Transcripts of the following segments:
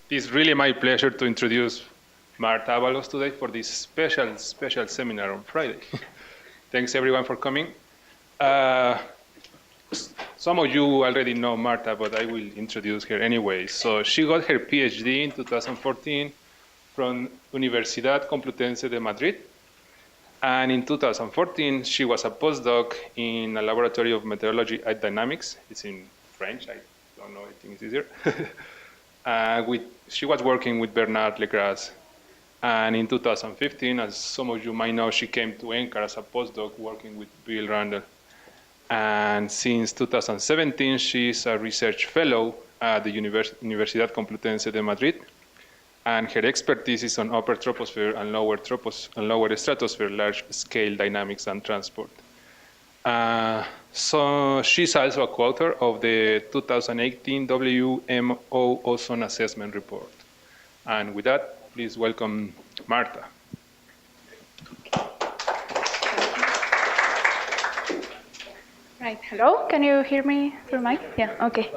It's really my pleasure to introduce Marta Abalos today for this special seminar on Friday. Thanks everyone for coming. Some of you already know Marta, but I will introduce her anyway. So she got her PhD in 2014 from Universidad Complutense de Madrid. And in 2014, she was a postdoc in a laboratory of meteorology at dynamics. It's in French, I don't know, I think it's easier. She was working with Bernard Legras. And in 2015, as some of you might know, she came to NCAR as a postdoc working with Bill Randall. And since 2017, she's a research fellow at the Universidad Complutense de Madrid. And her expertise is on upper troposphere and lower stratosphere, large-scale dynamics and transport. So she's also a co-author of the 2018 WMO Ozone Assessment Report. And with that, please welcome Marta. Right, hello, can you hear me through mic? Yeah, okay.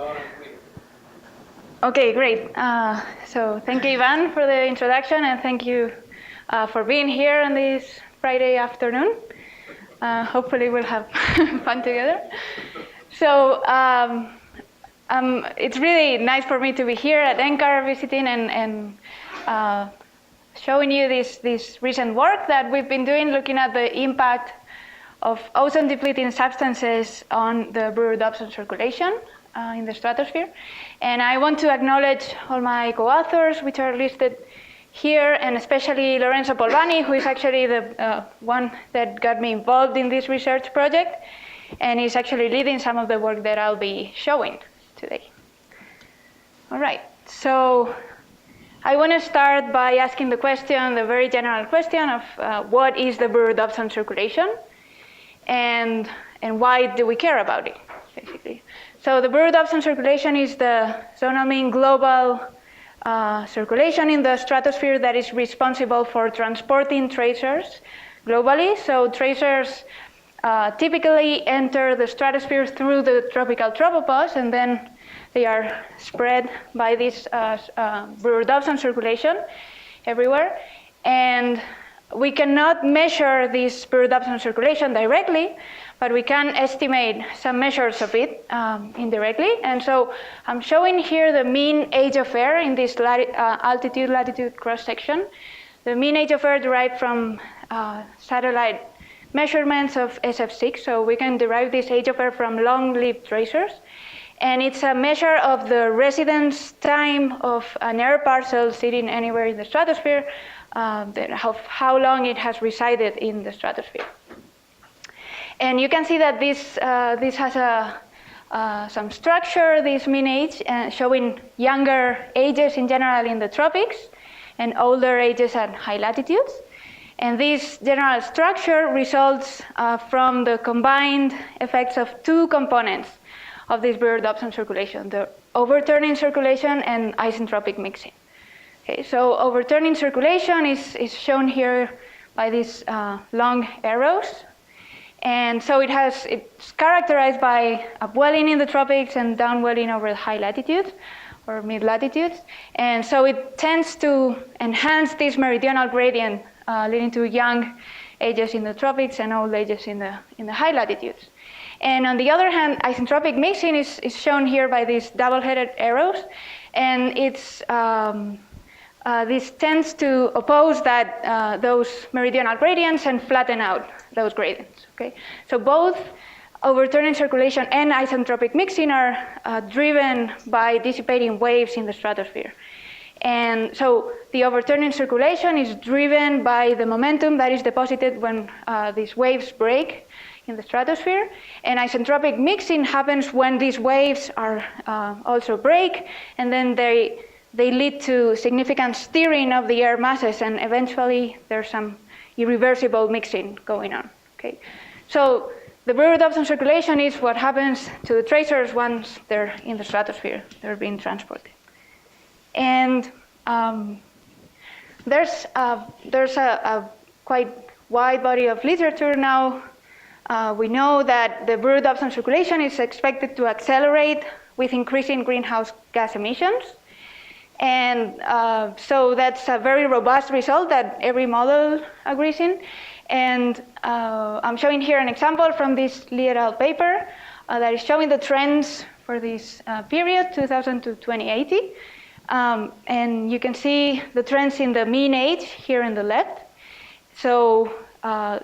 Okay, great. So thank you, Ivan, for the introduction, and thank you for being here on this Friday afternoon. Hopefully we'll have fun together. So it's really nice for me to be here at NCAR visiting and showing you this recent work that we've been doing, looking at the impact of ozone depleting substances on the Brewer-Dobson circulation in the stratosphere. And I want to acknowledge all my co-authors, which are listed here, and especially Lorenzo Polvani, who is actually the one that got me involved in this research project, and is actually leading some of the work that I'll be showing today. All right, so I want to start by asking the question, the very general question of what is the Brewer-Dobson circulation, and why do we care about it, basically. So the Brewer-Dobson circulation is the zonal mean global circulation in the stratosphere that is responsible for transporting tracers globally. So tracers typically enter the stratosphere through the tropical tropopause, and then they are spread by this Brewer-Dobson circulation everywhere. And we cannot measure this Brewer-Dobson circulation directly, but we can estimate some measures of it indirectly. And so I'm showing here the mean age of air in this altitude-latitude cross-section. The mean age of air derived from satellite measurements of SF6, so we can derive this age of air from long-lived tracers. And it's a measure of the residence time of an air parcel sitting anywhere in the stratosphere, how long it has resided in the stratosphere. And you can see that this has some structure, this mean age, showing younger ages in general in the tropics and older ages at high latitudes. And this general structure results from the combined effects of two components of this Brewer-Dobson circulation, the overturning circulation and isentropic mixing. Okay, so overturning circulation is shown here by these long arrows. And so it's characterized by upwelling in the tropics and downwelling over the high latitudes or mid latitudes. And so it tends to enhance this meridional gradient, leading to young ages in the tropics and old ages in the high latitudes. And on the other hand, isentropic mixing is shown here by these double-headed arrows. And it's this tends to oppose those meridional gradients and flatten out those gradients. Okay? So both overturning circulation and isentropic mixing are driven by dissipating waves in the stratosphere. And so the overturning circulation is driven by the momentum that is deposited when these waves break in the stratosphere. And isentropic mixing happens when these waves are also break, and then they lead to significant steering of the air masses, and eventually there's some irreversible mixing going on. Okay? So the Brewer-Dobson circulation is what happens to the tracers once they're in the stratosphere, they're being transported. And there's a quite wide body of literature now. We know that the Brewer-Dobson circulation is expected to accelerate with increasing greenhouse gas emissions. And so that's a very robust result that every model agrees in. And I'm showing here an example from this Lee et al. Paper that is showing the trends for this period, 2000 to 2080. And you can see the trends in the mean age here on the left. So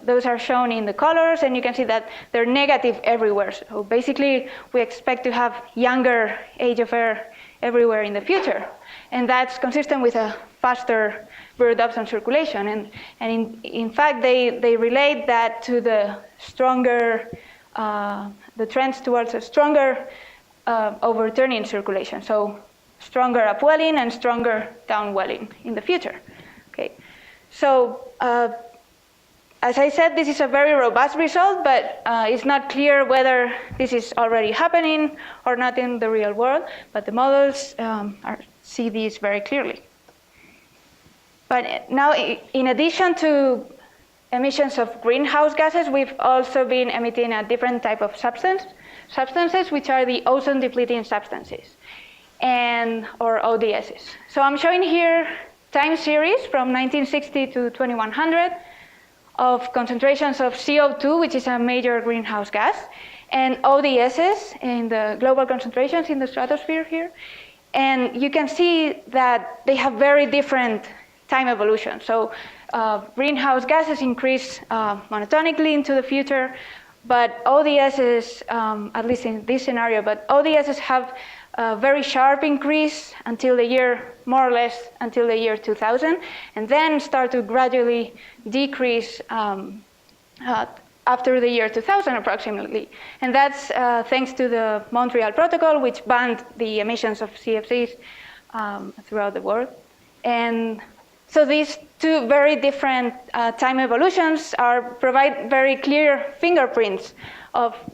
those are shown in the colors, and you can see that they're negative everywhere. So basically, we expect to have younger age of air everywhere in the future. And that's consistent with a faster Brewer-Dobson circulation. And in fact, they relate that to the stronger, the trends towards a stronger overturning circulation. So stronger upwelling and stronger downwelling in the future. Okay. So as I said, this is a very robust result, but it's not clear whether this is already happening or not in the real world. But the models see these very clearly. But now, in addition to emissions of greenhouse gases, we've also been emitting a different type of substances, which are the ozone depleting substances, or ODSs. So I'm showing here time series from 1960 to 2100 of concentrations of CO2, which is a major greenhouse gas, and ODSs in the global concentrations in the stratosphere here. And you can see that they have very different time evolution. So greenhouse gases increase monotonically into the future, but ODSs, at least in this scenario, but ODSs have a very sharp increase until the year, more or less until the year 2000, and then start to gradually decrease after the year 2000 approximately. And that's thanks to the Montreal Protocol, which banned the emissions of CFCs throughout the world. And so these two very different time evolutions provide very clear fingerprints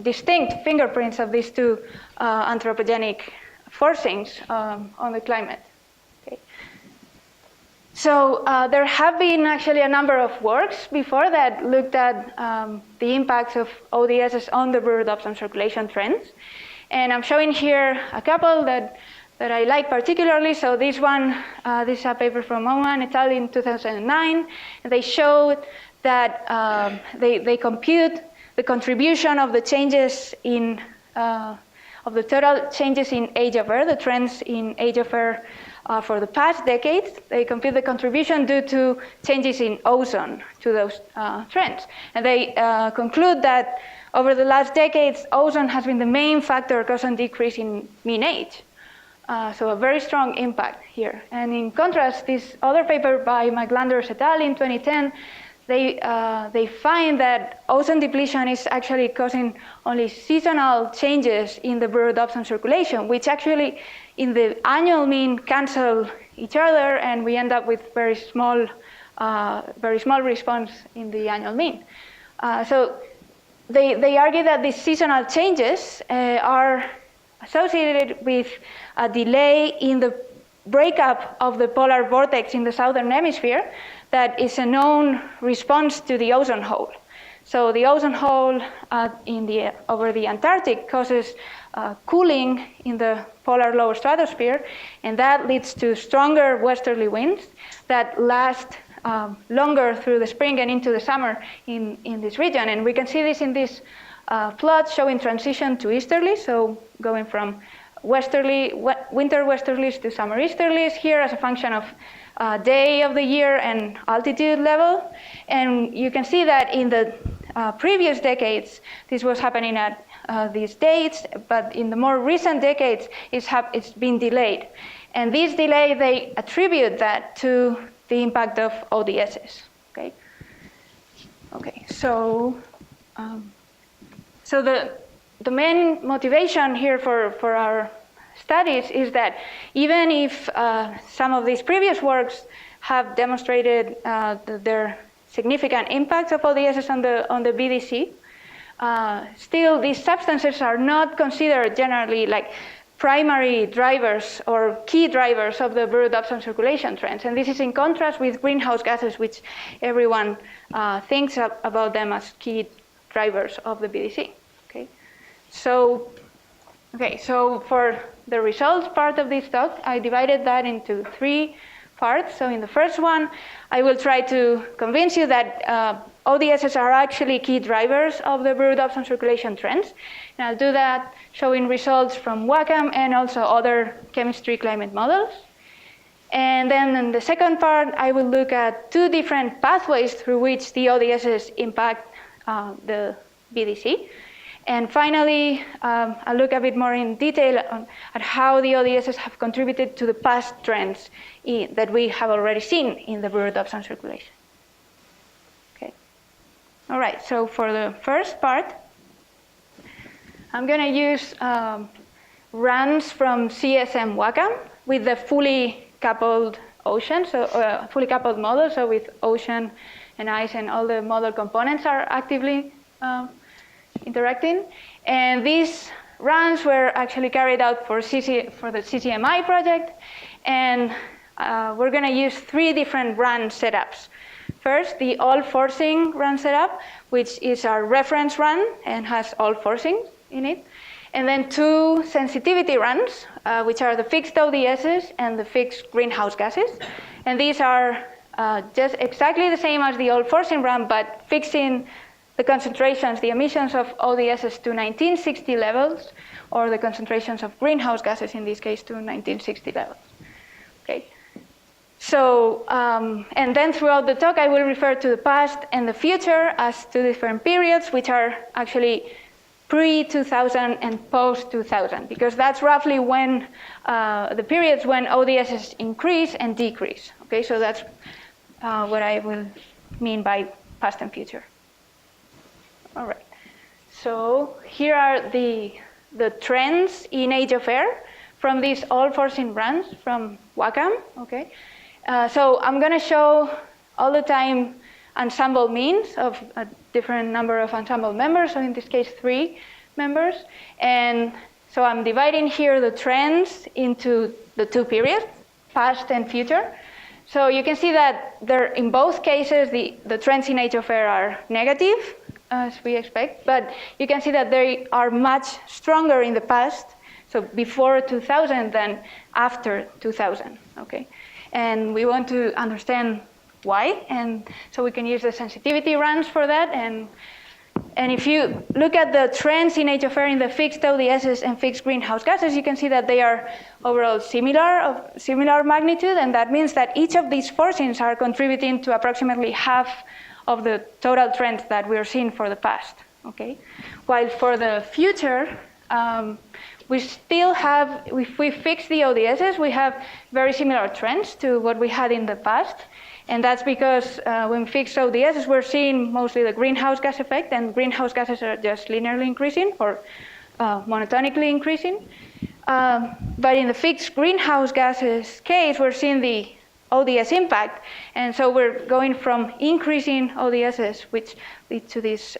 distinct fingerprints of these two anthropogenic forcings on the climate. Okay. So there have been actually a number of works before that looked at the impacts of ODSs on the Brewer-Dobson circulation trends. And I'm showing here a couple that I like particularly. So this one, this is a paper from Oman et al. In 2009. And they showed that they compute the contribution of the changes of the total changes in age of air, the trends in age of air for the past decades. They compute the contribution due to changes in ozone to those trends. And they conclude that over the last decades, ozone has been the main factor causing decrease in mean age. So a very strong impact here. And in contrast, this other paper by McLanders et al. In 2010, they find that ozone depletion is actually causing only seasonal changes in the Brewer-Dobson circulation, which actually in the annual mean cancel each other, and we end up with very small response in the annual mean. So they argue that these seasonal changes are associated with a delay in the breakup of the polar vortex in the southern hemisphere that is a known response to the ozone hole. So the ozone hole over the Antarctic causes cooling in the polar lower stratosphere, and that leads to stronger westerly winds that last longer through the spring and into the summer in this region. And we can see this in this plot showing transition to easterly, so going from winter westerlies to summer easterlies here as a function of day of the year and altitude level. And you can see that in the previous decades, this was happening at these dates, but in the more recent decades, it's been delayed. And this delay, they attribute that to the impact of ODSs. Okay, so the main motivation here for our studies is that even if some of these previous works have demonstrated their significant impacts of ODSs on the BDC, still these substances are not considered generally like primary drivers or key drivers of the Brewer-Dobson circulation trends. And this is in contrast with greenhouse gases, which everyone thinks about them as key drivers of the BDC. Okay, so Okay, so for the results part of this talk, I divided that into 3 parts. So in the first one, I will try to convince you that ODSs are actually key drivers of the Brewer-Dobson circulation trends. And I'll do that showing results from WACAM and also other chemistry climate models. And then in the second part, I will look at 2 different pathways through which the ODSs impact the BDC. And finally, I'll look a bit more in detail at how the ODSs have contributed to the past trends that we have already seen in the Brewer-Dobson circulation. Okay. All right, so for the first part, I'm going to use runs from CSM WACAM with the fully coupled ocean, so fully coupled model, so with ocean and ice and all the model components are actively interacting. And these runs were actually carried out for the CCMI project. And we're going to use 3 different run setups. First, the all forcing run setup, which is our reference run and has all forcing in it. And then 2 sensitivity runs, which are the fixed ODSs and the fixed greenhouse gases. And these are just exactly the same as the all forcing run, but fixing the concentrations, the emissions of ODSs to 1960 levels, or the concentrations of greenhouse gases, in this case, to 1960 levels. Okay. So, and then throughout the talk, I will refer to the past and the future as 2 different periods, which are actually pre-2000 and post-2000, because that's roughly when the periods when ODSs increase and decrease. Okay, so that's what I will mean by past and future. All right, so here are the trends in age of air from these all forcing runs from WACAM. Okay, so I'm going to show all the time ensemble means of a different number of ensemble members, so in this case 3 members. And so I'm dividing here the trends into the 2 periods, past and future. So you can see that there, in both cases, the trends in age of air are negative, as we expect, but you can see that they are much stronger in the past, so before 2000 than after 2000, okay? And we want to understand why, and so we can use the sensitivity runs for that. And if you look at the trends in age of air in the fixed ODSs and fixed greenhouse gases, you can see that they are overall similar, of similar magnitude, and that means that each of these forcings are contributing to approximately half of the total trends that we're seeing for the past, okay? While for the future, we still have, if we fix the ODSs, we have very similar trends to what we had in the past. And that's because when we fix ODSs, we're seeing mostly the greenhouse gas effect, and greenhouse gases are just linearly increasing or monotonically increasing. But in the fixed greenhouse gases case, we're seeing the ODS impact. And so we're going from increasing ODSs, which lead to this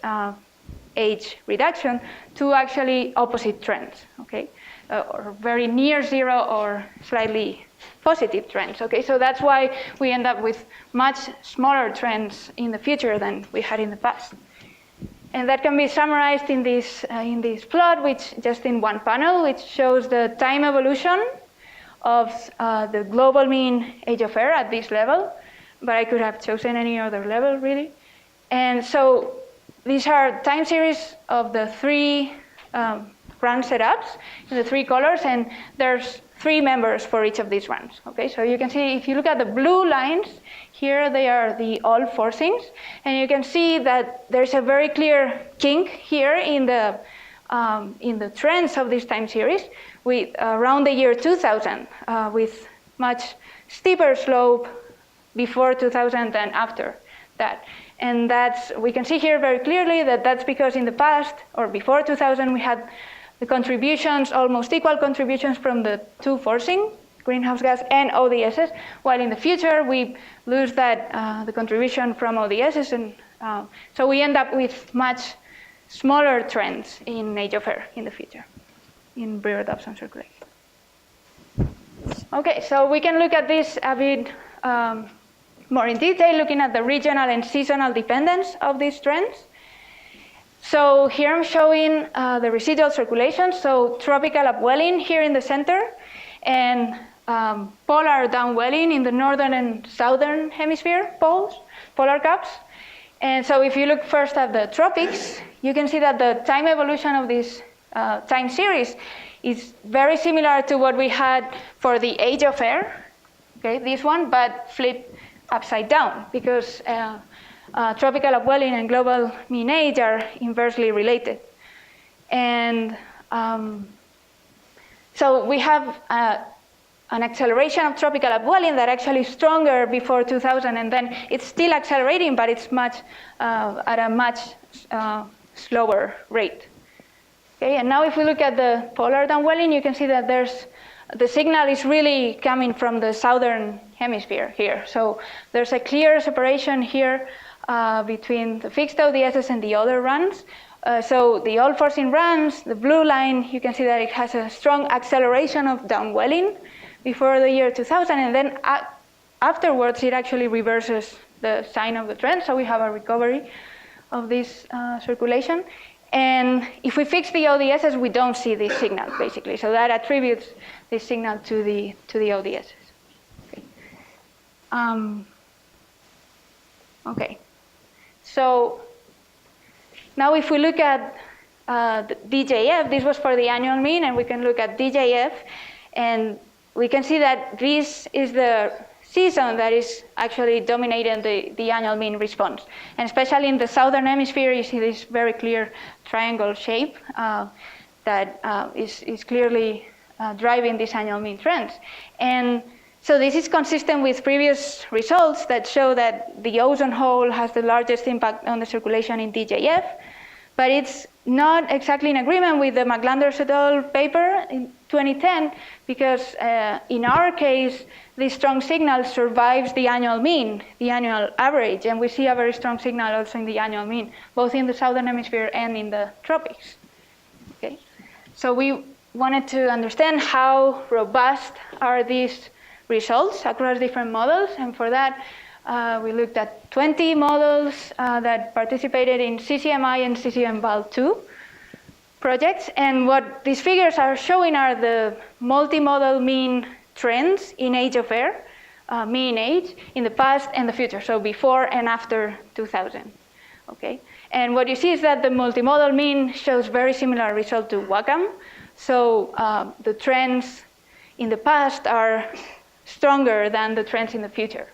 age reduction, to actually opposite trends, okay? Or very near 0 or slightly positive trends, okay? So that's why we end up with much smaller trends in the future than we had in the past. And that can be summarized in this plot, which just in one panel, which shows the time evolution of the global mean age of air at this level, but I could have chosen any other level, really. And so these are time series of the 3 run setups in the 3 colors, and there's 3 members for each of these runs. Okay, so you can see if you look at the blue lines here, they are the all forcings, and you can see that there's a very clear kink here in the trends of this time series, with around the year 2000, with much steeper slope before 2000 than after that. And we can see here very clearly that that's because in the past, or before 2000, we had the contributions, almost equal contributions from the 2 forcing, greenhouse gas and ODSs, while in the future we lose that, the contribution from ODSs, and so we end up with much smaller trends in age of air in the future, in Brewer-Dobson circulation. Okay, so we can look at this a bit more in detail, looking at the regional and seasonal dependence of these trends. So here I'm showing the residual circulation, so tropical upwelling here in the center, and polar downwelling in the northern and southern hemisphere poles, polar caps. And so if you look first at the tropics, you can see that the time evolution of this time series is very similar to what we had for the age of air, okay, this one, but flipped upside down, because tropical upwelling and global mean age are inversely related. And so we have an acceleration of tropical upwelling that actually is stronger before 2000, and then it's still accelerating, but it's much at a much slower rate. Okay, and now if we look at the polar downwelling, you can see that the signal is really coming from the southern hemisphere here. So there's a clear separation here between the fixed ODSs and the other runs. So the all-forcing runs, the blue line, you can see that it has a strong acceleration of downwelling before the year 2000, and then afterwards it actually reverses the sign of the trend, so we have a recovery of this circulation. And if we fix the ODSs, we don't see this signal, basically. So that attributes this signal to the ODSs. Okay. Okay. So now if we look at the DJF, this was for the annual mean, and we can look at DJF, and we can see that this is the season that is actually dominating the annual mean response. And especially in the southern hemisphere, you see this very clear triangle shape that is clearly driving these annual mean trends. And so this is consistent with previous results that show that the ozone hole has the largest impact on the circulation in DJF, but it's not exactly in agreement with the McLanders et al. Paper in 2010, because in our case, this strong signal survives the annual mean, the annual average, and we see a very strong signal also in the annual mean, both in the southern hemisphere and in the tropics. Okay, so we wanted to understand how robust are these results across different models, and for that, we looked at 20 models that participated in CCMI and CCMVAL2 projects, and what these figures are showing are the multi-model mean trends in age of air, mean age, in the past and the future, so before and after 2000. Okay, and what you see is that the multimodal mean shows very similar result to WACAM, so the trends in the past are stronger than the trends in the future.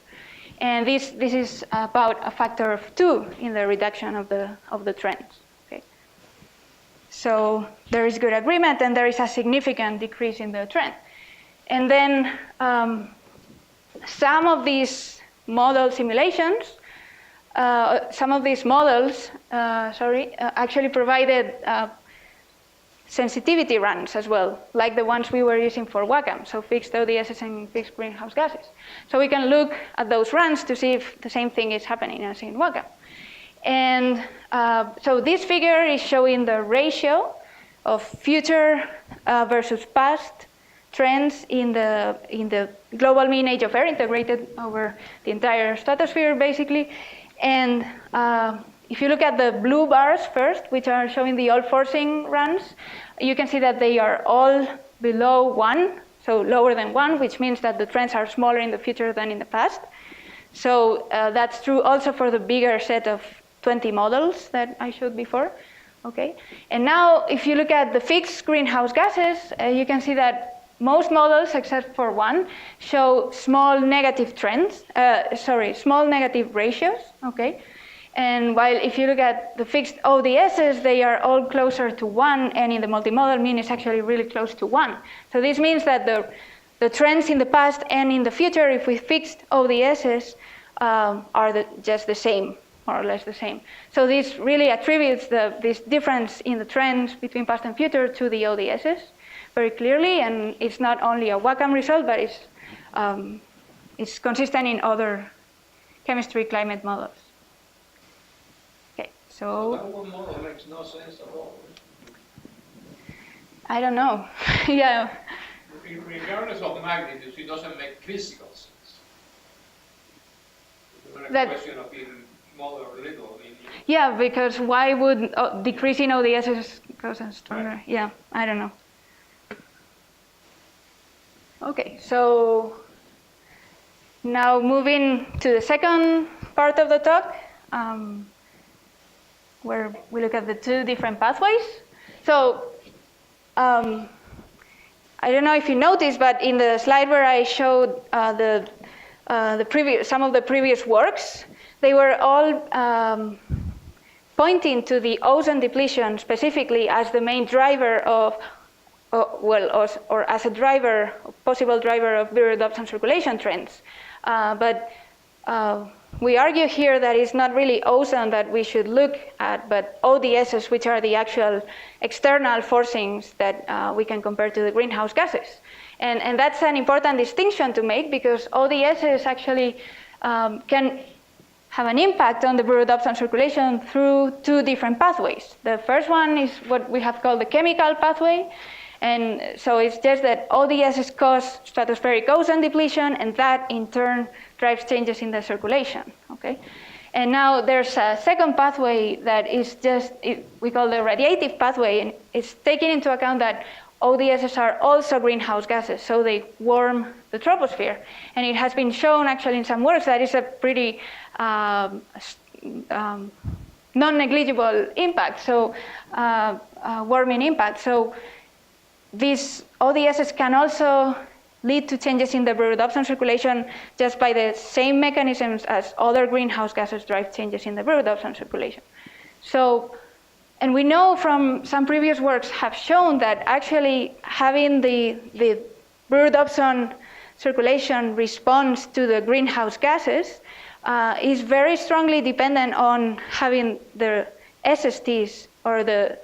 And this is about a factor of 2 in the reduction of the trends. Okay. So there is good agreement, and there is a significant decrease in the trend. And then some of these model simulations, actually provided sensitivity runs as well, like the ones we were using for WACAM, so fixed ODSs and fixed greenhouse gases. So we can look at those runs to see if the same thing is happening as in WACAM. And so this figure is showing the ratio of future versus past trends in the global mean age of air integrated over the entire stratosphere, basically. And if you look at the blue bars first, which are showing the all-forcing runs, you can see that they are all below 1, so lower than 1, which means that the trends are smaller in the future than in the past. So that's true also for the bigger set of 20 models that I showed before. Okay. And now, if you look at the fixed greenhouse gases, you can see that most models, except for one, show small negative trends, small negative ratios, okay? And while if you look at the fixed ODSs, they are all closer to 1, and in the multimodal mean is actually really close to 1. So this means that the trends in the past and in the future, if we fixed ODSs, are just the same, more or less the same. So this really attributes this difference in the trends between past and future to the ODSs very clearly, and it's not only a WACAM result, but it's consistent in other chemistry climate models. Okay, so that one model makes no sense at all. I don't know. Yeah. Regardless of magnitude, it doesn't make physical sense. It's not a That, question of being smaller or little. Yeah, because why would decreasing ODS cause a stronger? Right. Yeah, I don't know. Okay, so now moving to the second part of the talk, where we look at the two different pathways. So I don't know if you noticed, but in the slide where I showed some of the previous works, they were all pointing to the ozone depletion specifically as the main driver of, or as a driver, possible driver of Brewer-Dobson circulation trends. But we argue here that it's not really ozone that we should look at, but ODSs, which are the actual external forcings that we can compare to the greenhouse gases. And that's an important distinction to make, because ODSs actually can have an impact on the Brewer-Dobson circulation through two different pathways. The first one is what we have called the chemical pathway. And so it's just that ODSs cause stratospheric ozone depletion, and that in turn drives changes in the circulation. Okay? And now there's a second pathway that is we call the radiative pathway, and it's taking into account that ODSs are also greenhouse gases, so they warm the troposphere. And it has been shown actually in some works that it's a pretty non-negligible impact, so warming impact. So these ODSs can also lead to changes in the Brewer-Dobson circulation just by the same mechanisms as other greenhouse gases drive changes in the Brewer-Dobson circulation. So, and we know from some previous works have shown that actually having the Brewer-Dobson circulation response to the greenhouse gases is very strongly dependent on having the SSTs, or the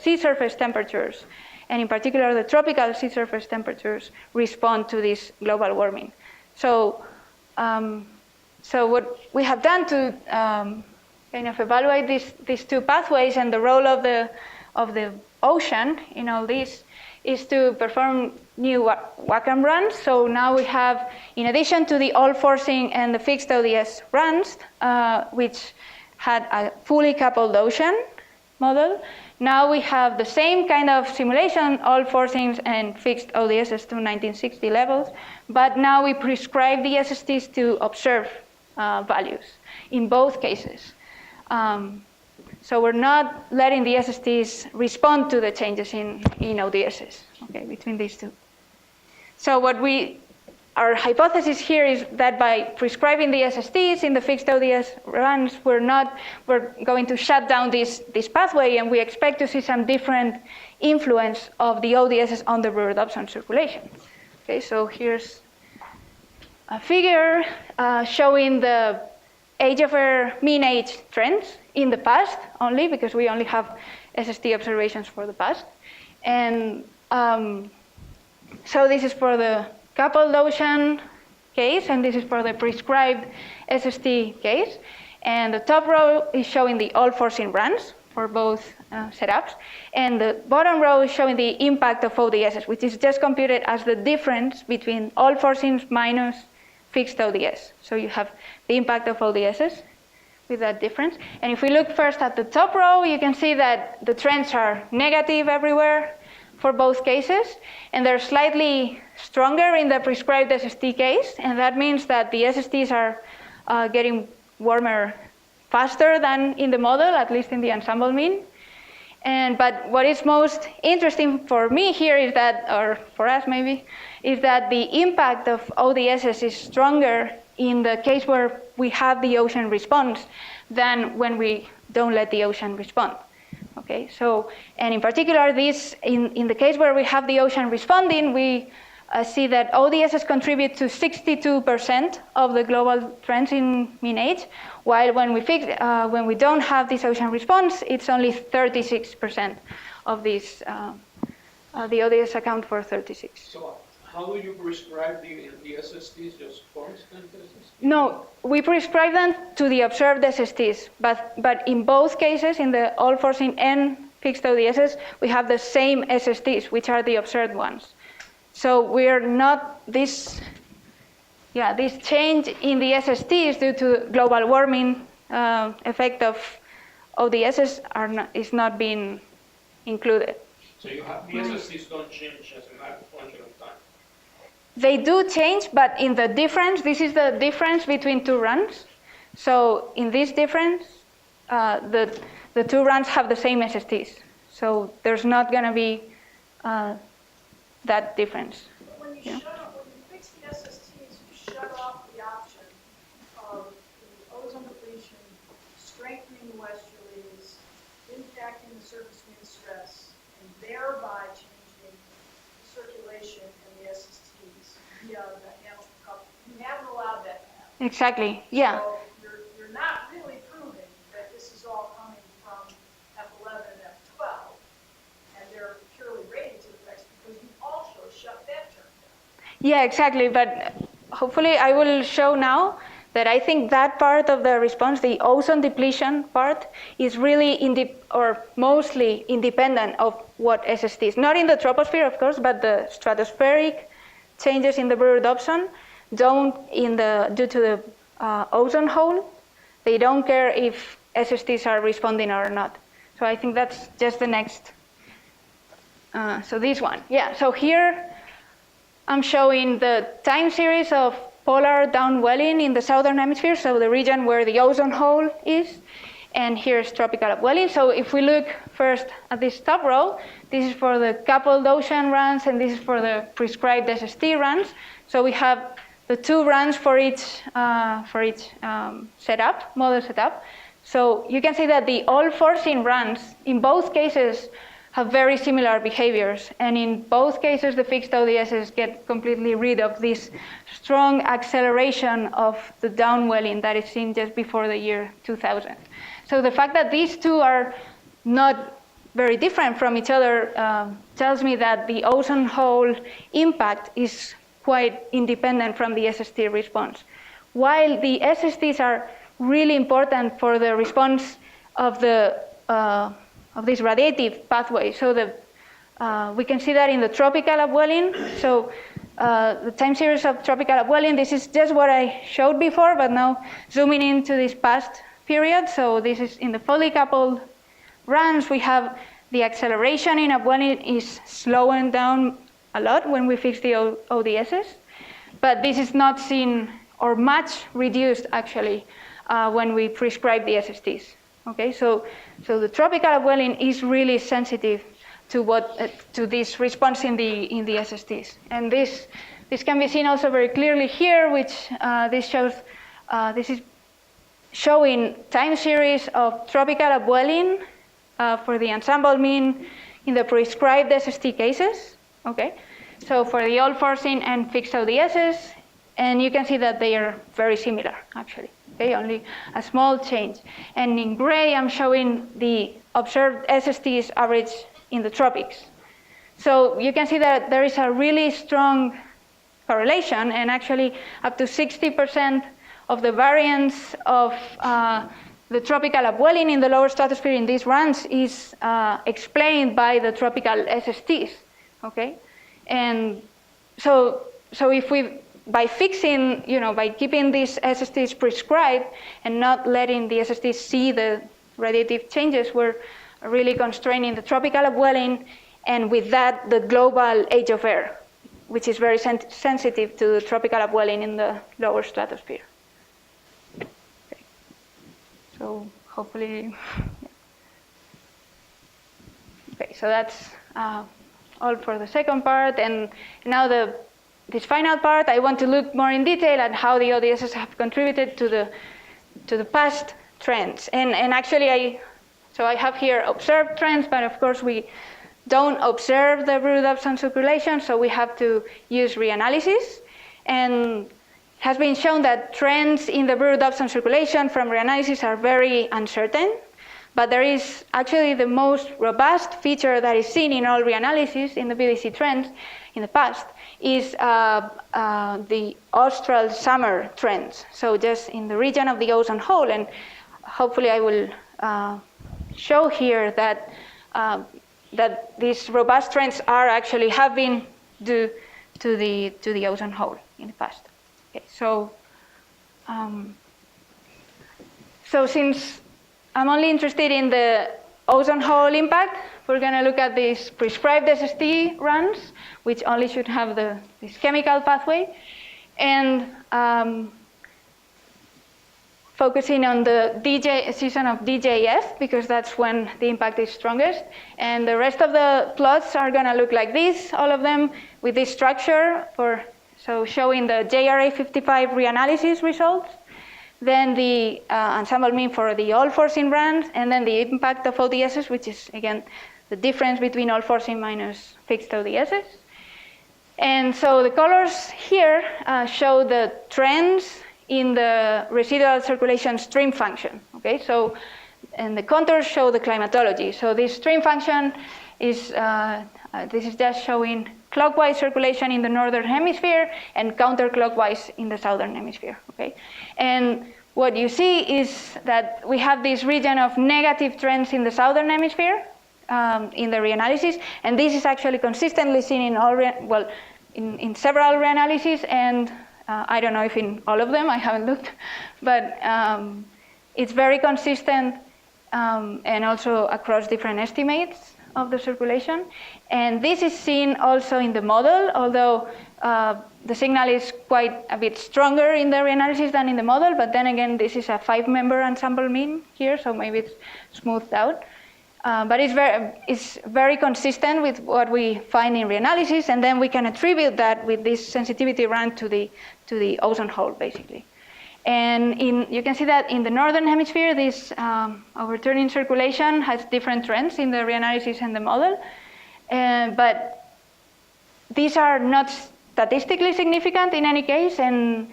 sea surface temperatures, and in particular the tropical sea surface temperatures, respond to this global warming. So, so what we have done to kind of evaluate these two pathways and the role of the ocean in all this is to perform new Wacom runs. So now we have, in addition to the all forcing and the fixed ODS runs, which had a fully coupled ocean model, now we have the same kind of simulation, all forcings and fixed ODSs to 1960 levels, but now we prescribe the SSTs to observe values in both cases. So we're not letting the SSTs respond to the changes in ODSs, okay, between these two. So our hypothesis here is that by prescribing the SSTs in the fixed ODS runs, we're going to shut down this pathway, and we expect to see some different influence of the ODSs on the Brewer-Dobson circulation. Okay, so here's a figure showing the mean age trends in the past only, because we only have SST observations for the past. And so this is for the coupled ocean case, and this is for the prescribed SST case. And the top row is showing the all forcing runs for both setups. And the bottom row is showing the impact of ODSs, which is just computed as the difference between all forcings minus fixed ODS. So you have the impact of ODSs with that difference. And if we look first at the top row, you can see that the trends are negative everywhere for both cases, and they're slightly stronger in the prescribed SST case, and that means that the SSTs are getting warmer faster than in the model, at least in the ensemble mean. But what is most interesting for me here is that, or for us maybe, is that the impact of ODSs is stronger in the case where we have the ocean response than when we don't let the ocean respond. Okay, so, and in particular, this, in the case where we have the ocean responding, we see that ODSs contribute to 62% of the global trends in mean age, while when we don't have this ocean response, it's only 36% of this, the ODS account for 36. So how do you prescribe the SSTs, just constant SSTs? No, we prescribe them to the observed SSTs, but in both cases, in the all forcing and fixed ODSs, we have the same SSTs, which are the observed ones. So we're not this change in the SST is due to global warming effect of ODSs is not being included. So you have, the SSTs don't change as a function of time. They do change, but in the difference, this is the difference between two runs. So in this difference, the two runs have the same SSTs. So there's not going to be that difference. But when you when you fix the SSTs, you shut off the option of the ozone depletion, strengthening the westerlies, impacting the surface wind stress, and thereby changing the circulation and the SSTs via the dynamical coupling. You haven't allowed that to happen. Exactly, yeah. So you're not really proving that this is all coming from F11 and F12, and they're purely radiative effects because you also shut that term down. Yeah, exactly. But hopefully I will show now that I think that part of the response, the ozone depletion part, is really mostly independent of what SSTs. Not in the troposphere, of course, but the stratospheric changes in the Brewer-Dobson don't, due to the ozone hole, they don't care if SSTs are responding or not. So I think that's just the next. So this one, yeah. So here I'm showing the time series of polar downwelling in the southern hemisphere, so the region where the ozone hole is, and here's tropical upwelling. So if we look first at this top row, this is for the coupled ocean runs, and this is for the prescribed SST runs. So we have the two runs for each setup, model setup. So you can see that the all-forcing runs, in both cases, have very similar behaviors. And in both cases, the fixed ODSs get completely rid of this strong acceleration of the downwelling that is seen just before the year 2000. So the fact that these two are not very different from each other tells me that the ozone hole impact is quite independent from the SST response. While the SSTs are really important for the response of the of this radiative pathway. So we can see that in the tropical upwelling. So the time series of tropical upwelling, this is just what I showed before, but now zooming into this past period. So this is in the fully coupled runs, we have the acceleration in upwelling is slowing down a lot when we fix the ODSs, but this is not seen or much reduced actually when we prescribe the SSTs. Okay, so the tropical upwelling is really sensitive to this response in the SSTs, and this can be seen also very clearly here, which this is showing time series of tropical upwelling for the ensemble mean in the prescribed SST cases. Okay, so for the all-forcing and fixed ODSs, and you can see that they are very similar actually. Okay, only a small change. And in gray, I'm showing the observed SSTs average in the tropics. So you can see that there is a really strong correlation, and actually up to 60% of the variance of the tropical upwelling in the lower stratosphere in these runs is explained by the tropical SSTs. Okay, and so if we by fixing, by keeping these SSTs prescribed and not letting the SSTs see the radiative changes, we're really constraining the tropical upwelling, and with that, the global age of air, which is very sensitive to the tropical upwelling in the lower stratosphere. Okay. So hopefully, yeah. Okay, so that's all for the second part, and now this final part, I want to look more in detail at how the ODSs have contributed to the past trends. And actually, I have here observed trends, but of course we don't observe the Brewer-Dobson circulation, so we have to use reanalysis. And it has been shown that trends in the Brewer-Dobson circulation from reanalysis are very uncertain. But there is actually the most robust feature that is seen in all reanalysis in the BDC trends in the past is the austral summer trends. So just in the region of the ozone hole, and hopefully I will show here that these robust trends have been due to the ozone hole in the past. Okay, so So since I'm only interested in the ozone hole impact, we're going to look at these prescribed SST runs, which only should have this chemical pathway, and focusing on the season of DJF, because that's when the impact is strongest. And the rest of the plots are going to look like this, all of them with this structure, so showing the JRA55 reanalysis results, then the ensemble mean for the all forcing runs, and then the impact of ODSs, which is, again, the difference between all forcing minus fixed ODSs. And so the colors here show the trends in the residual circulation stream function, okay? So, and the contours show the climatology. So this stream function is, this is just showing clockwise circulation in the northern hemisphere and counterclockwise in the southern hemisphere, okay? And what you see is that we have this region of negative trends in the southern hemisphere in the reanalysis, and this is actually consistently seen in all, in several reanalyses, and I don't know if in all of them, I haven't looked, but it's very consistent and also across different estimates of the circulation. And this is seen also in the model, although the signal is quite a bit stronger in the reanalysis than in the model, but then again, this is a 5-member ensemble mean here, so maybe it's smoothed out. But it's very consistent with what we find in reanalysis, and then we can attribute that with this sensitivity run to the ozone hole, basically. And you can see that in the northern hemisphere, this overturning circulation has different trends in the reanalysis and the model, but these are not statistically significant in any case, and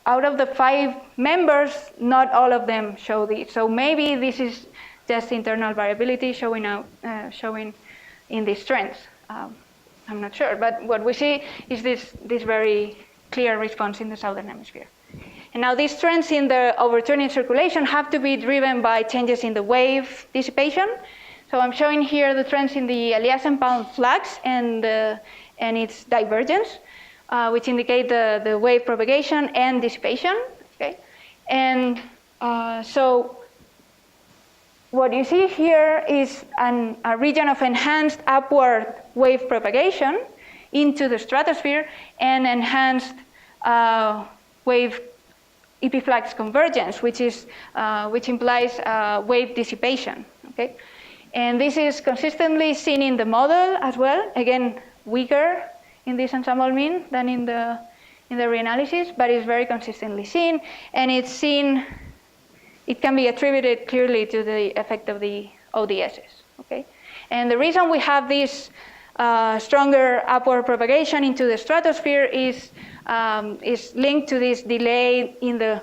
out of the 5 members, not all of them show this. So maybe this is just internal variability showing in these trends. I'm not sure, but what we see is this very clear response in the southern hemisphere. And now these trends in the overturning circulation have to be driven by changes in the wave dissipation. So I'm showing here the trends in the Eliasen-Palm flux and its divergence, which indicate the wave propagation and dissipation. Okay, and so what you see here is a region of enhanced upward wave propagation into the stratosphere and enhanced wave epiflux convergence, which implies wave dissipation. Okay, and this is consistently seen in the model as well. Again, weaker in this ensemble mean than in the reanalysis, but it's very consistently seen, and it's seen. It can be attributed clearly to the effect of the ODSs, okay? And the reason we have this stronger upward propagation into the stratosphere is linked to this delay in the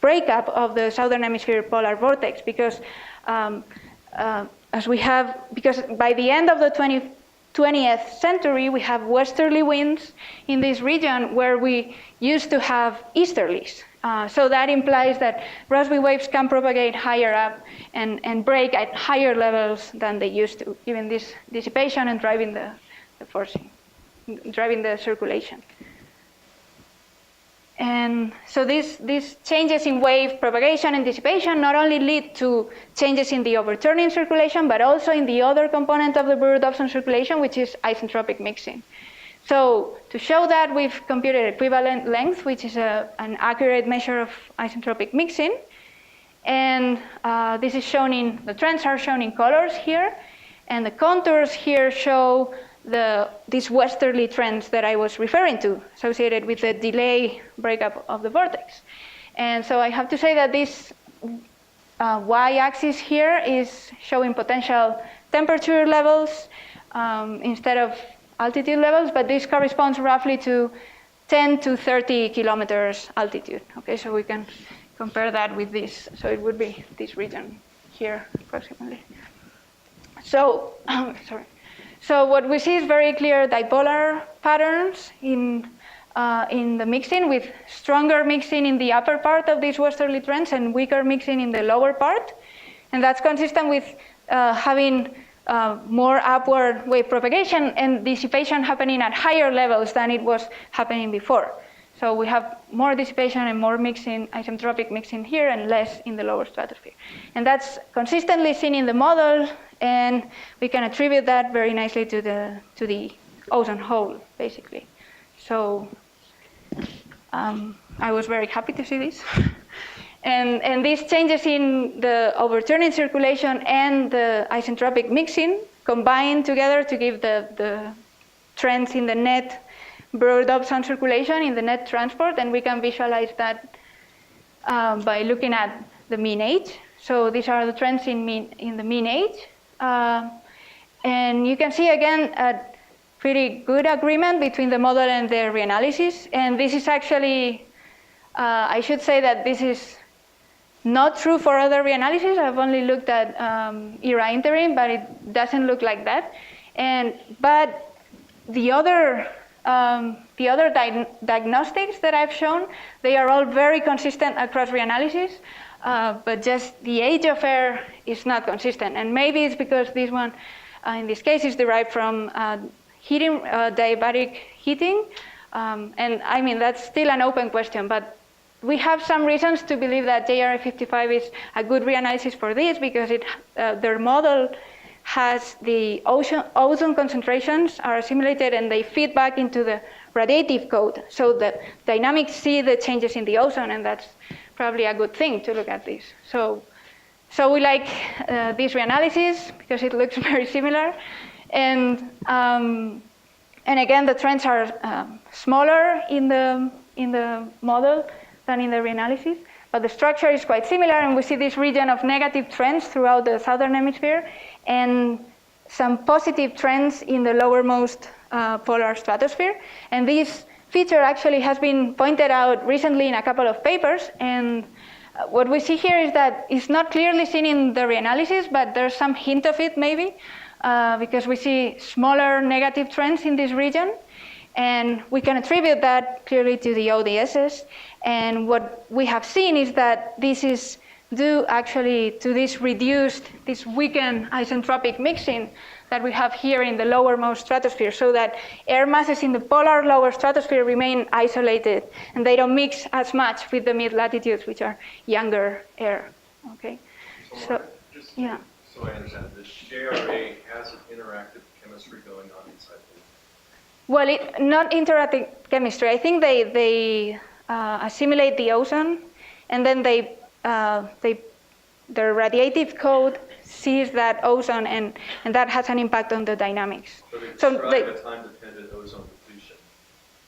breakup of the southern hemisphere polar vortex, because because by the end of the 20th century, we have westerly winds in this region where we used to have easterlies. So that implies that Rossby waves can propagate higher up and break at higher levels than they used to, given this dissipation and driving the forcing, driving the circulation. And so these changes in wave propagation and dissipation not only lead to changes in the overturning circulation, but also in the other component of the Brewer-Dobson circulation, which is isentropic mixing. So to show that, we've computed equivalent length, which is an accurate measure of isentropic mixing. And this is shown the trends are shown in colors here. And the contours here show these westerly trends that I was referring to, associated with the delay breakup of the vortex. And so I have to say that this y-axis here is showing potential temperature levels instead of altitude levels, but this corresponds roughly to 10 to 30 kilometers altitude. Okay, so we can compare that with this. So it would be this region here, approximately. So, sorry. So what we see is very clear dipolar patterns in the mixing, with stronger mixing in the upper part of these westerly trends and weaker mixing in the lower part. And that's consistent with having more upward wave propagation and dissipation happening at higher levels than it was happening before. So we have more dissipation and more mixing, isentropic mixing here and less in the lower stratosphere. And that's consistently seen in the model, and we can attribute that very nicely to the ozone hole, basically. So I was very happy to see this. And these changes in the overturning circulation and the isentropic mixing combine together to give the trends in the net Brewer-Dobson circulation, in the net transport, and we can visualize that by looking at the mean age. So these are the trends in the mean age. And you can see again a pretty good agreement between the model and the reanalysis. And this is actually, I should say that this is not true for other reanalysis. I've only looked at ERA interim, but it doesn't look like that. But the other diagnostics that I've shown, they are all very consistent across reanalysis, but just the age of air is not consistent. And maybe it's because this one, in this case, is derived from heating, diabatic heating. And I mean, that's still an open question, but we have some reasons to believe that JRA55 is a good reanalysis for this, because their model has the ozone concentrations are assimilated and they feed back into the radiative code. So the dynamics see the changes in the ozone, and that's probably a good thing to look at this. So we like this reanalysis because it looks very similar. And again, the trends are smaller in the model than in the reanalysis, but the structure is quite similar, and we see this region of negative trends throughout the southern hemisphere and some positive trends in the lowermost polar stratosphere. And this feature actually has been pointed out recently in a couple of papers, and what we see here is that it's not clearly seen in the reanalysis, but there's some hint of it maybe, because we see smaller negative trends in this region. And we can attribute that clearly to the ODSs. And what we have seen is that this is due actually to this weakened isentropic mixing that we have here in the lowermost stratosphere, so that air masses in the polar lower stratosphere remain isolated, and they don't mix as much with the mid-latitudes, which are younger air. Okay, so yeah. So I understand the JRA has an interactive chemistry going on inside the. Well, not interactive chemistry. I think they assimilate the ozone, and then their radiative code sees that ozone, and that has an impact on the dynamics. So they describe a time-dependent ozone depletion.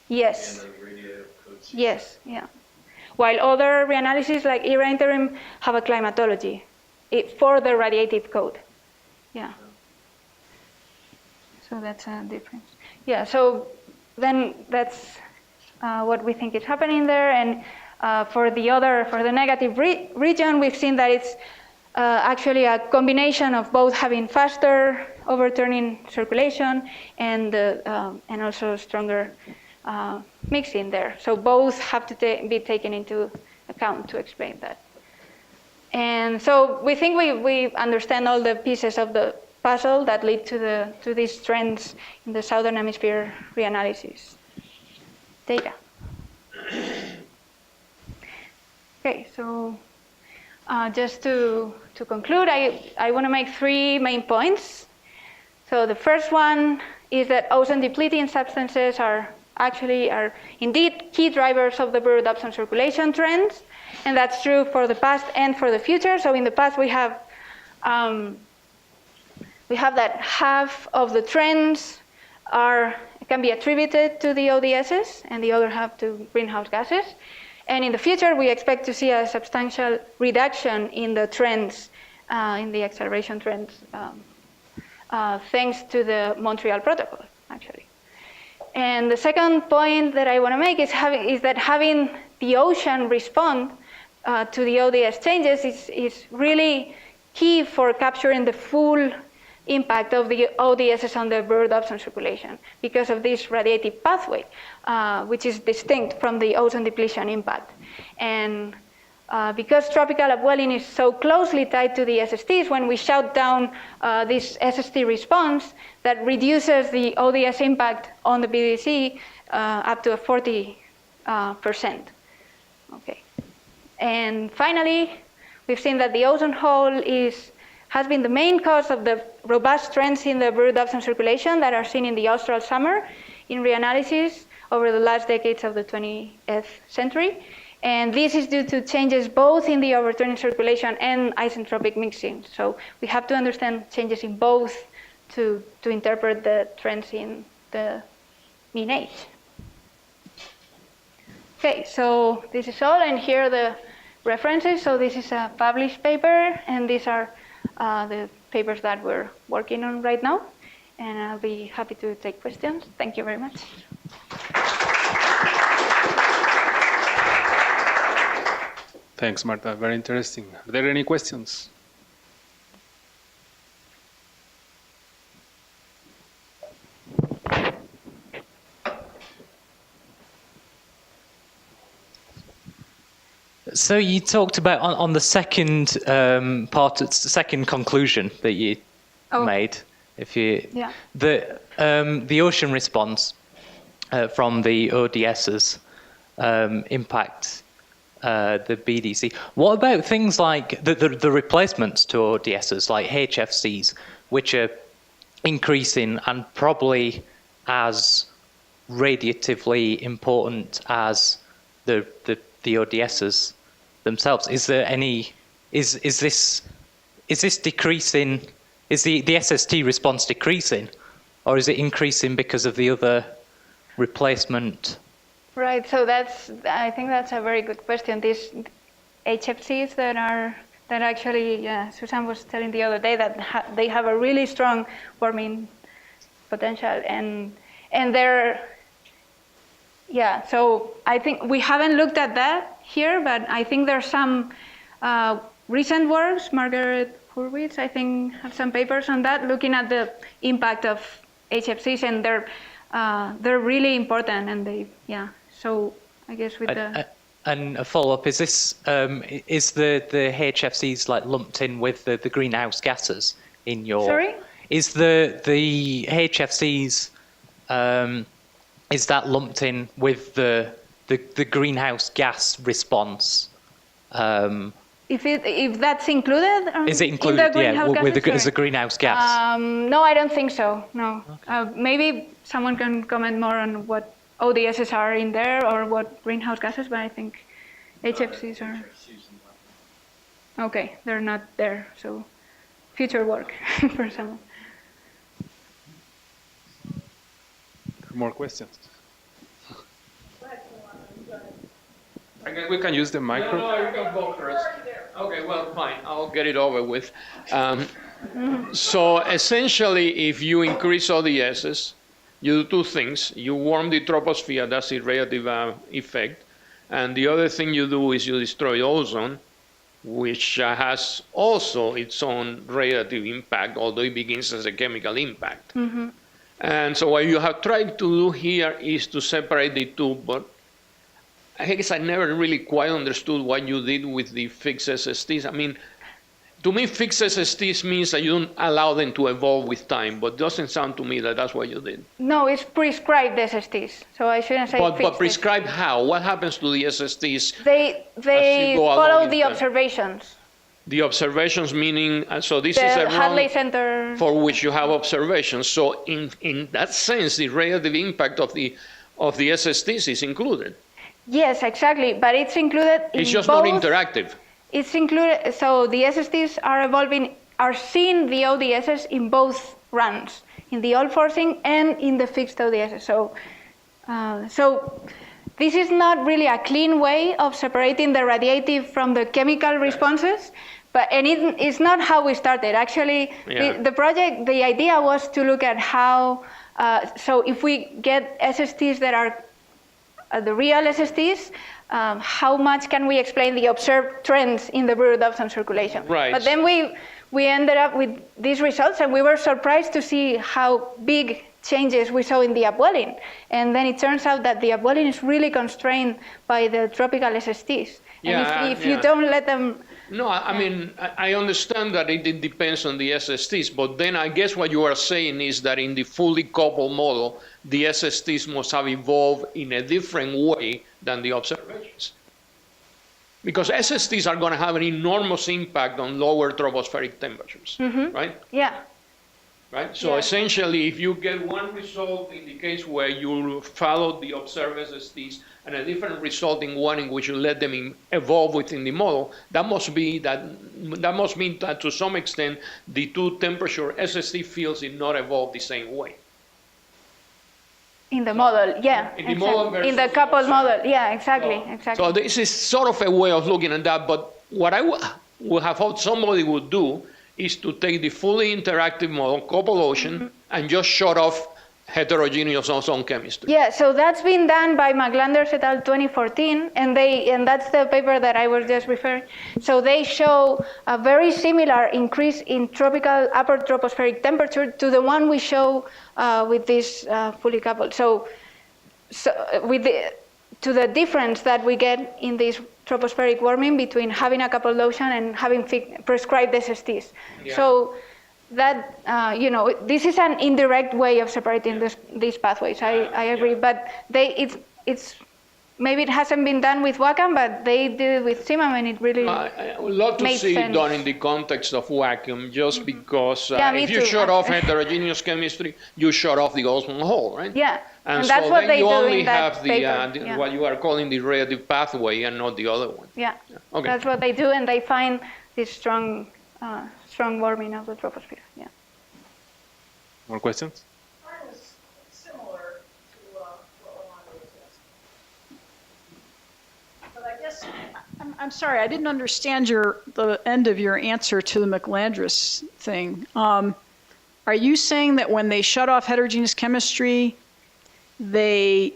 Yes. And the radiative code. Yes. Yeah. While other reanalyses like ERA interim have a climatology for the radiative code. Yeah. So that's a difference. Yeah, so then that's what we think is happening there. And for the negative region, we've seen that it's actually a combination of both having faster overturning circulation and also stronger mixing there. So both have to be taken into account to explain that. And so we think we understand all the pieces of the puzzle that lead to these trends in the southern hemisphere reanalysis data. Okay, so just to conclude, I want to make 3 main points. So the first one is that ozone depleting substances are indeed key drivers of the Brewer-Dobson circulation trends, and that's true for the past and for the future. So in the past we have that half of the trends can be attributed to the ODSs and the other half to greenhouse gases. And in the future, we expect to see a substantial reduction in the trends, in the acceleration trends, thanks to the Montreal Protocol, actually. And the second point that I want to make is that having the ocean respond to the ODS changes is really key for capturing the full impact of the ODSs on the Brewer-Dobson circulation because of this radiative pathway, which is distinct from the ozone depletion impact. And because tropical upwelling is so closely tied to the SSTs, when we shut down this SST response, that reduces the ODS impact on the BDC up to a 40 percent. Okay. And finally, we've seen that the ozone hole has been the main cause of the robust trends in the Brewer-Dobson circulation that are seen in the austral summer in reanalysis over the last decades of the 20th century. And this is due to changes both in the overturning circulation and isentropic mixing. So we have to understand changes in both to interpret the trends in the mean age. Okay, so this is all, and here are the references. So this is a published paper, and these are the papers that we're working on right now. And I'll be happy to take questions. Thank you very much. Thanks, Marta. Very interesting. Are there any questions? So you talked about on the second part, it's the second conclusion that you made. If you the ocean response from the ODSs impact the BDC. What about things like the replacements to ODSs, like HFCs, which are increasing and probably as radiatively important as the ODSs themselves? Is there any? Is this decreasing? Is the SST response decreasing, or is it increasing because of the other replacement? Right. So I think that's a very good question. These HFCs that actually Susan was telling the other day that they have a really strong warming potential, and they're So I think we haven't looked at that here, but I think there's some recent works. Margaret Hurwitz, I think, have some papers on that, looking at the impact of HFCs, and they're really important, and So I guess with and a follow-up, is this is the HFCs like lumped in with the greenhouse gases in your? Sorry? Is the HFCs is that lumped in with the greenhouse gas response? If that's included? Is it included? As a greenhouse gas? No, I don't think so. No. Okay. Maybe someone can comment more on what ODSs are in there or what greenhouse gases, but I think HFCs are. Okay, they're not there. So future work for someone. More questions? I guess we can use the micro. No, you can go first. Okay, well, fine. I'll get it over with. So essentially, if you increase ODSs, you do two things. You warm the troposphere, that's the radiative effect. And the other thing you do is you destroy ozone, which has also its own radiative impact, although it begins as a chemical impact. Mm-hmm. And so what you have tried to do here is to separate the two, but I guess I never really quite understood what you did with the fixed SSTs. I mean, to me, fixed SSTs means that you don't allow them to evolve with time, but it doesn't sound to me that that's what you did. No, it's prescribed SSTs, so I shouldn't say fixed. But prescribed how? What happens to the SSTs? They follow the observations. The observations meaning, so this is a Hadley Center for which you have observations. So in that sense, the radiative impact of the SSTs is included. Yes, exactly, but it's included in It's just both, not interactive. It's included, so the SSTs are seeing the ODSs in both runs, in the all forcing and in the fixed ODSs. So this is not really a clean way of separating the radiative from the chemical responses, and it's not how we started. Actually, the project, the idea was to look at how, so if we get SSTs that are the real SSTs, how much can we explain the observed trends in the Brewer-Dobson circulation? Right. But then we ended up with these results, and we were surprised to see how big changes we saw in the upwelling. And then it turns out that the upwelling is really constrained by the tropical SSTs. And if you don't let them No, I mean, I understand that it depends on the SSTs, but then I guess what you are saying is that in the fully coupled model, the SSTs must have evolved in a different way than the observations. Because SSTs are going to have an enormous impact on lower tropospheric temperatures, right? Yeah. Right? So Yeah. essentially, if you get one result in the case where you follow the observed SSTs and a different result in one in which you let them evolve within the model, that must mean that to some extent the two temperature SST fields did not evolve the same way. In the model, yeah. In the model versus in the coupled model, yeah, exactly, So exactly. this is sort of a way of looking at that, but what I would have hoped somebody would do is to take the fully interactive model, coupled ocean, and just shut off heterogeneous ozone chemistry. Yeah, so that's been done by McLanders et al. 2014, and that's the paper that I was just referring. So they show a very similar increase in tropical upper tropospheric temperature to the one we show with this fully coupled. So with to the difference that we get in this tropospheric warming between having a coupled ocean and having prescribed SSTs. Yeah. So that, this is an indirect way of separating these pathways. I agree, but it's maybe it hasn't been done with WACAM, but they did it with CIMAM, and it really I would love to made see sense. it done in the context of WACAM, just because Yeah, me if you too. shut off heterogeneous chemistry, you shut off the ozone hole, right? Yeah, And that's so what then they you do only in that have paper. Yeah. what you are calling the radiative pathway and not the other one. Yeah, Okay. that's what they do, and they find this strong warming of the troposphere. Yeah. More questions? Mine was similar to what Rolando was asking. But I guess, I'm sorry, I didn't understand the end of your answer to the McLanders thing. Are you saying that when they shut off heterogeneous chemistry, they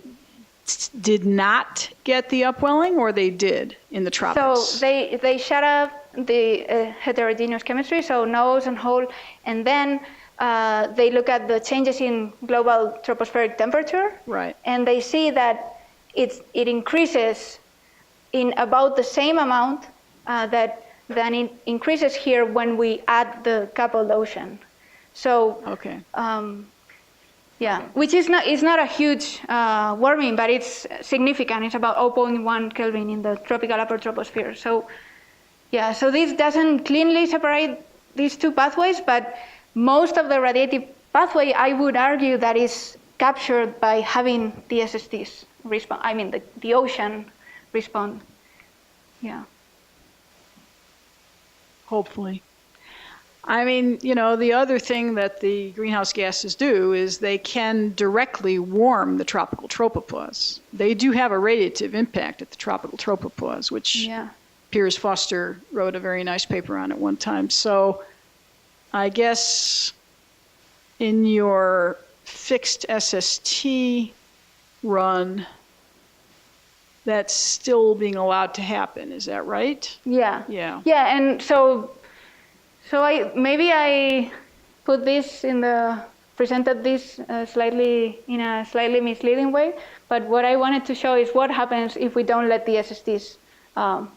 did not get the upwelling, or they did in the tropics? So they shut off the heterogeneous chemistry, so no ozone hole, and then they look at the changes in global tropospheric temperature, Right. and they see that it increases in about the same amount than it increases here when we add the coupled ocean. So Okay. yeah, which is not a huge warming, but it's significant. It's about 0.1 Kelvin in the tropical upper troposphere. So yeah, so this doesn't cleanly separate these two pathways, but most of the radiative pathway, I would argue, that is captured by having the SSTs respond. I mean, the ocean respond. Yeah. Hopefully. I mean, the other thing that the greenhouse gases do is they can directly warm the tropical tropopause. They do have a radiative impact at the tropical tropopause, which Yeah. Piers Foster wrote a very nice paper on at one time. So I guess in your fixed SST run, that's still being allowed to happen. Is that right? Yeah. Yeah. Yeah, and so I put this presented this in a slightly misleading way, but what I wanted to show is what happens if we don't let the SSTs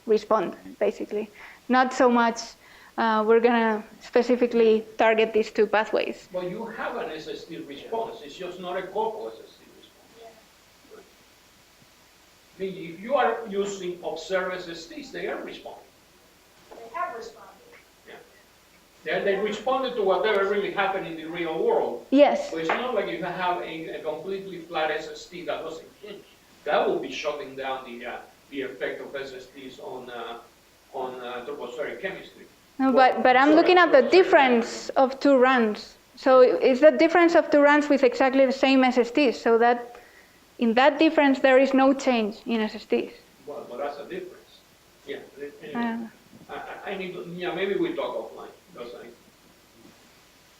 respond, basically. Not so much we're gonna specifically target these two pathways. But you have an SST response, it's just not a coupled SST response. I mean, if you are using observed SSTs, they are responding. They have responded. They responded to whatever really happened in the real world. Yes. But it's not like you have a completely flat SST that doesn't change. That will be shutting down the effect of SSTs on tropospheric chemistry. No, but I'm looking at the difference of two runs. So it's the difference of two runs with exactly the same SSTs. So that in that difference there is no change in SSTs. Well, but that's a difference. Yeah. Anyway, I need to, maybe we talk offline. Because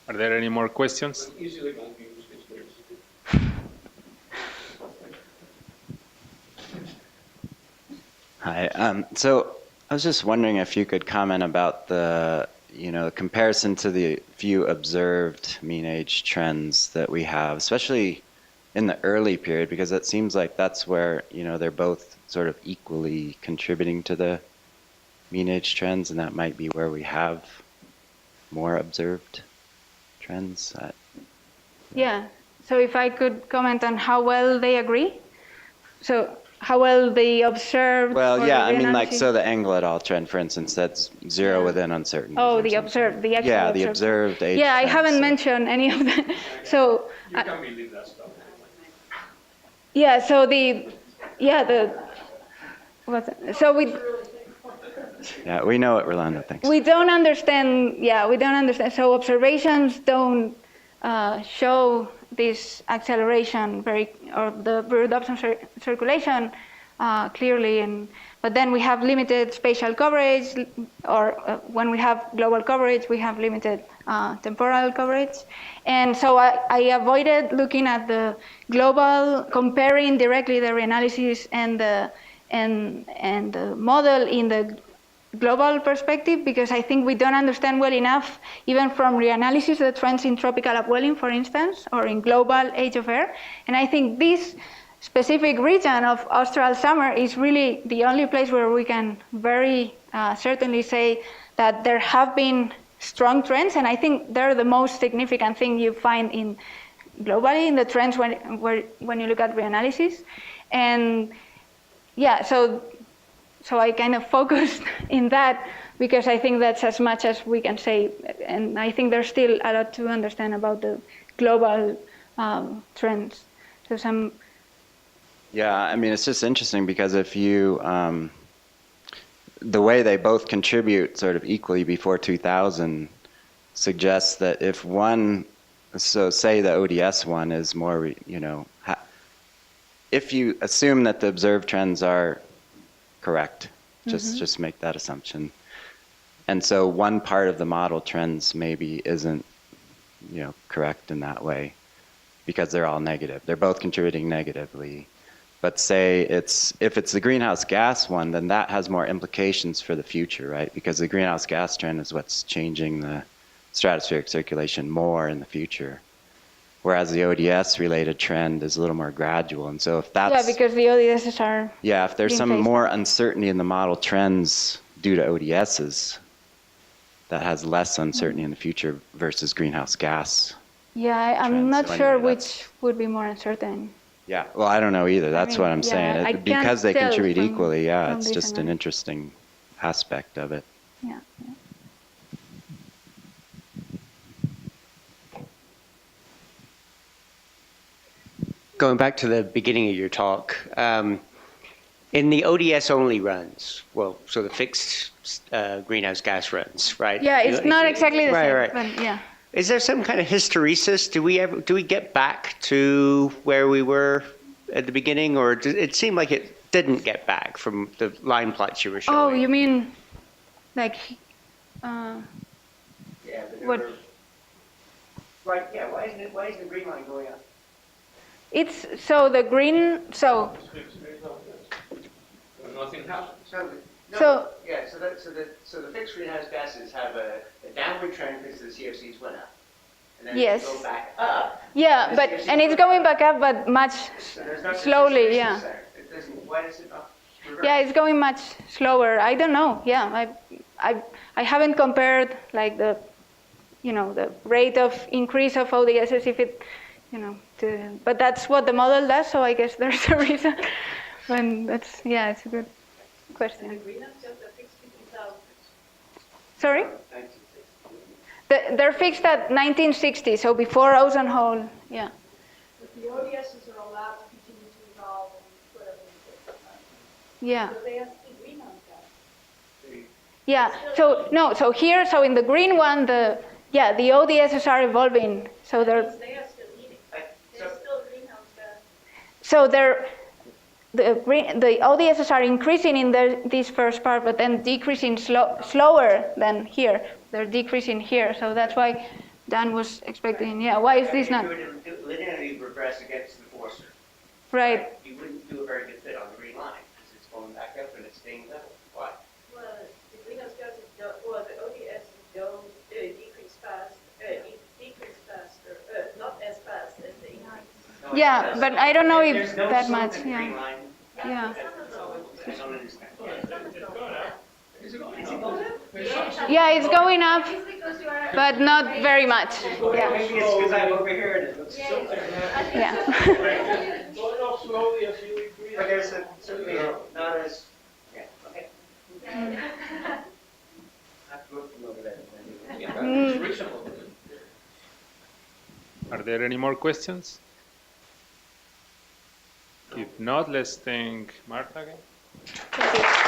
Are there any more questions? I'm easily confused these days. Hi. So I was just wondering if you could comment about the comparison to the few observed mean age trends that we have, especially in the early period, because it seems like that's where they're both sort of equally contributing to the mean age trends, and that might be where we have more observed trends. Yeah. So if I could comment on how well they agree. So how well they observed. Well, or yeah, the I mean, like, reanalysis. so the angle at all trend, for instance, that's zero within uncertainty. Oh, the observed, the actual Yeah, the observed age Yeah, I trends, haven't so- mentioned any of that. So. You can believe that stuff. Yeah. So so Yeah, we know what Rolando thinks. we don't understand. Yeah, we don't understand. So observations don't show this acceleration or the Brewer-Dobson circulation clearly. But then we have limited spatial coverage, or when we have global coverage, we have limited temporal coverage. And so I avoided looking at the global, comparing directly the reanalysis and the model in the global perspective, because I think we don't understand well enough, even from reanalysis, the trends in tropical upwelling, for instance, or in global age of air. And I think this specific region of austral summer is really the only place where we can very certainly say that there have been strong trends, and I think they're the most significant thing you find in globally in the trends when you look at reanalysis. And yeah, so I kind of focused in that because I think that's as much as we can say, and I think there's still a lot to understand about the global trends. So Yeah, I mean, it's just interesting because if you, the way they both contribute sort of equally before 2000 suggests that if one, so say the ODS one is more, if you assume that the observed trends are correct, just make that assumption. And so one part of the model trends maybe isn't, correct in that way because they're all negative. They're both contributing negatively. But say if it's the greenhouse gas one, then that has more implications for the future, right? Because the greenhouse gas trend is what's changing the stratospheric circulation more in the future. Whereas the ODS related trend is a little more gradual. And so if that's... Yeah, because the ODSs are... Yeah, if there's some more uncertainty in the model trends due to ODSs, that has less uncertainty in the future versus greenhouse gas. Yeah, I'm trends. not So sure anyway, which would be more uncertain. Yeah, well, I don't know either. That's what I'm saying. I can't Because they tell contribute from- equally, from it's this just an analysis. interesting aspect of it. Yeah. Going back to the beginning of your talk, in the ODS only runs, so the fixed greenhouse gas runs, right? Yeah, it's not exactly the same, right. but yeah. Is there some kind of hysteresis? Do we get back to where we were at the beginning, or it seemed like it didn't get back from the line plots you were showing? Oh, you mean like Yeah, but what? Right. Yeah. Why isn't the green line going up? It's so the green. So Nothing happens. So- yeah. So the fixed greenhouse gases have a downward trend because the CFCs went up, and then Yes. they go back up. yeah, but and it's going back up, but much So there's not slowly. hysteresis Yeah. there. It doesn't. Why does it not reverse? Yeah, it's going much slower. I don't know. Yeah, I haven't compared like the rate of increase of ODSs if it but that's what the model does. So I guess there's a reason. It's a good question. Greenhouse just a fixed 50,000. Sorry. They're fixed at 1960, so before ozone hole. Yeah. But the ODSs are allowed to continue to evolve and whatever they do. Yeah. So they have to be greenhouse gas. Yeah. So here, in the green one, the ODSs are evolving. So They are still eating. They're still greenhouse gas. The ODSs are increasing in this first part, but then decreasing slower than here. They're decreasing here, so that's why Dan was expecting. Yeah, why is this not? Linearly regress against the forcer. Right. You wouldn't do a very good fit on the green line because it's going back up and it's staying level. Why? Well, the greenhouse gases don't, well, the ODS don't decrease faster, not as fast as the increase. No, Yeah, it does. but I don't know if There's no that slope much. in the green Yeah. line. Yeah. I don't understand. Yeah, it's going up, but not very much. Yeah. Maybe it's because I'm over here and it looks so Yeah. Going off slowly as you increase. But there's certainly not as. Yeah. Okay. I have to look from over there. Are there any more questions? If not, let's thank Marta again. Thank you.